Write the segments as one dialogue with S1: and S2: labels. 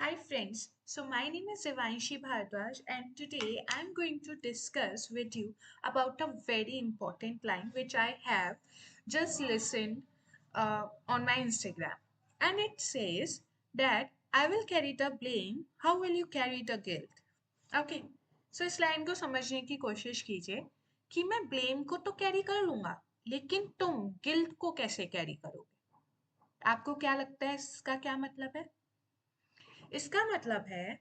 S1: Hi friends, so my name is Devanshi Bhardwaj and today I'm going to discuss with you about a very important line which I have just listened on my Instagram. And it says that I will carry the blame, how will you carry the guilt? Okay so इस line को समझने की कोशिश कीजिए कि मैं blame को तो कैरी कर लूंगा लेकिन तुम गिल्ट को कैसे कैरी करोगे। आपको क्या लगता है इसका क्या मतलब है? इसका मतलब है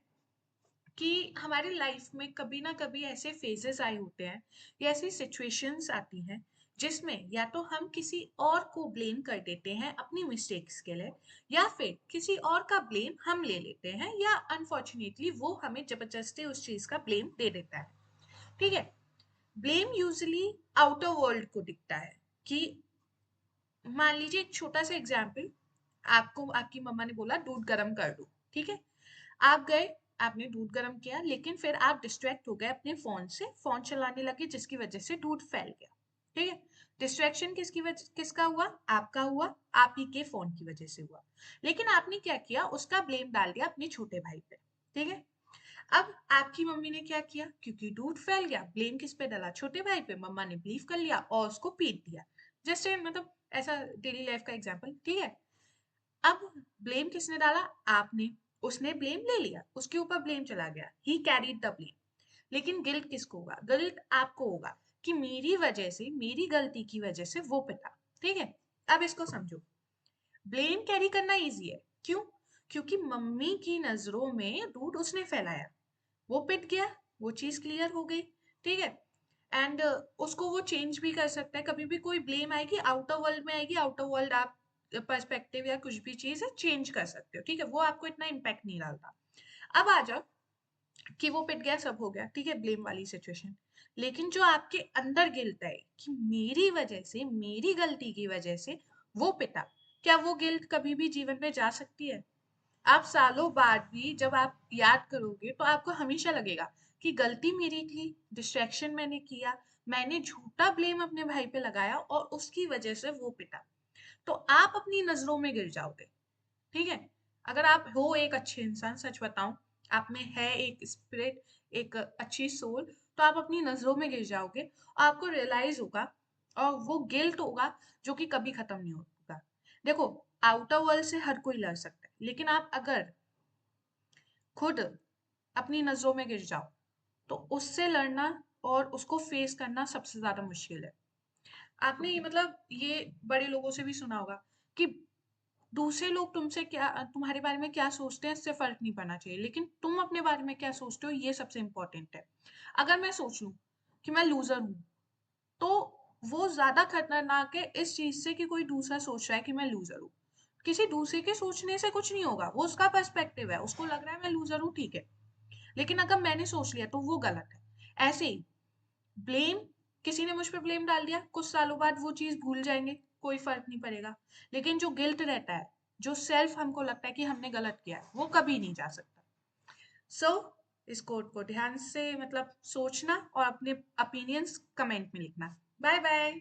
S1: कि हमारी लाइफ में कभी ना कभी ऐसे फेजेस आए होते हैं या ऐसी सिचुएशंस आती हैं जिसमें या तो हम किसी और को ब्लेम कर देते हैं अपनी मिस्टेक्स के लिए या फिर किसी और का ब्लेम हम ले लेते हैं या अनफॉर्चुनेटली वो हमें जबरदस्ती उस चीज का ब्लेम दे देता है। ठीक है। ब्लेम यूजली आउटर वर्ल्ड को दिखता है कि मान लीजिए एक छोटा सा एग्जाम्पल, आपको आपकी मम्मा ने बोला दूध गर्म कर दो। ठीक है। आप गए, आपने दूध गर्म किया लेकिन फिर आप डिस्ट्रैक्ट हो गए अपने फोन से, फोन चलाने लगे जिसकी वजह से दूध फैल गया। ठीक है। डिस्ट्रैक्शन किसकी वजह किसका हुआ? आपका हुआ। आप ही के फोन की वजह से हुआ। लेकिन आपने क्या किया, उसका ब्लेम डाल दिया अपने छोटे भाई पे। ठीक है। अब आपकी मम्मी ने क्या किया, क्योंकि दूध फैल गया ब्लेम किस पे डाला? छोटे भाई पे। मम्मा ने बिलीव कर लिया और उसको पीट दिया। जैसे मतलब ऐसा डेली लाइफ का एग्जाम्पल। ठीक है। अब ब्लेम किसने डाला? आपने। उसने ब्लेम ले लिया, उसके ऊपर ब्लेम चला गया, ही कैरीड द ब्लेम। लेकिन गिल्ट किसको होगा? गिल्ट आपको होगा कि मेरी वजह से, मेरी गलती की वजह से वो पिटा। ठीक है। अब इसको समझो। ब्लेम कैरी करना इजी है। क्यों? क्योंकि मम्मी की नजरों में दूध उसने फैलाया, वो पिट गया, वो चीज क्लियर हो गई। ठीक है। एंड उसको वो चेंज भी कर सकता है। कभी भी कोई ब्लेम आएगी आउटर वर्ल्ड में आएगी, आउटर वर्ल्ड आप पर्सपेक्टिव या कुछ भी चीज है चेंज कर सकते हो। ठीक है। वो आपको इतना इम्पैक्ट नहीं डालता। अब आ जाओ कि वो पिट गया, सब हो गया। ठीक है, ब्लेम वाली सिचुएशन। लेकिन जो आपके अंदर गिल्ट है कि मेरी वजह से, मेरी गलती की वजह से वो पिटा, क्या वो गिल्ट कभी भी जीवन में जा सकती है? आप सालों बाद भी जब आप याद करोगे तो आपको हमेशा लगेगा कि गलती मेरी थी, डिस्ट्रैक्शन मैंने किया, मैंने झूठा ब्लेम अपने भाई पे लगाया और उसकी वजह से वो पिटा। तो आप अपनी नजरों में गिर जाओगे। ठीक है। अगर आप हो एक अच्छे इंसान, सच बताऊं, आप में है एक स्पिरिट, एक अच्छी सोल, तो आप अपनी नजरों में गिर जाओगे और आपको रियलाइज होगा और वो गिल्ट होगा जो कि कभी खत्म नहीं होगा। देखो, आउटर वर्ल्ड से हर कोई लड़ सकता है लेकिन आप अगर खुद अपनी नजरों में गिर जाओ तो उससे लड़ना और उसको फेस करना सबसे ज्यादा मुश्किल है। आपने ये मतलब ये बड़े लोगों से भी सुना होगा कि दूसरे लोग तुमसे क्या, तुम्हारे बारे में क्या सोचते हैं इससे फर्क नहीं पड़ना चाहिए, लेकिन तुम अपने बारे में क्या सोचते हो ये सबसे इंपॉर्टेंट है। अगर मैं सोच लूं कि मैं लूजर हूं तो वो ज्यादा खतरनाक है इस चीज से कि कोई दूसरा सोच रहा है कि मैं लूजर हूँ। किसी दूसरे के सोचने से कुछ नहीं होगा, वो उसका पर्सपेक्टिव है, उसको लग रहा है मैं लूजर हूँ, ठीक है। लेकिन अगर मैंने सोच लिया तो वो गलत है। ऐसे ही ब्लेम, किसी ने मुझ पे ब्लेम डाल दिया, कुछ सालों बाद वो चीज भूल जाएंगे, कोई फर्क नहीं पड़ेगा। लेकिन जो गिल्ट रहता है, जो सेल्फ हमको लगता है कि हमने गलत किया है, वो कभी नहीं जा सकता। सो इस कोट को ध्यान से मतलब सोचना और अपने ओपिनियंस कमेंट में लिखना। Bye bye.